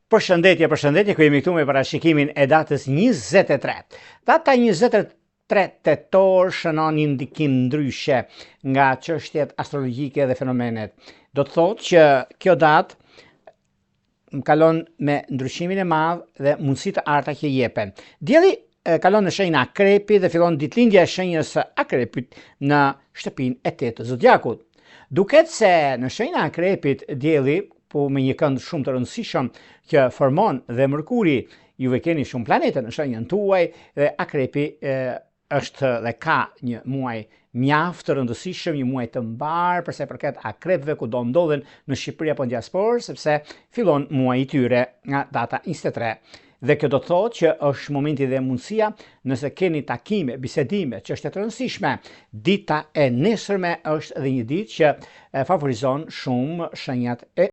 Përshëndetje, ku jemi këtu me parashikimin e datës 23. Data 23 tetor shënon një ndikim ndryshe nga çështjet astrologjike dhe fenomenet. Do të thotë që kjo datë kalon me ndryshimin e madh dhe mundësitë të arta që jepen. Dielli kalon në shenjën e Akrepit dhe fillon ditëlindja e shenjës së Akrepit në shtëpinë e 8 të zodiakut. Duket se në shenjën e Akrepit dielli po me një kënd shumë të rëndësishëm që formon dhe Mërkuri, juve keni shumë planete në shenjën tuaj dhe Akrepi është dhe ka një muaj mjaft të rëndësishëm, një muaj të mbar përsa i përket akrepëve ku do ndodhen në Shqipëri apo në diasporë, sepse fillon muaji i tyre nga data 23. Dhe kjo do të thotë që është momenti dhe mundësia nëse keni takime, bisedime, çështje të rëndësishme. Dita e nesërme është edhe një ditë që favorizon shumë shenjat e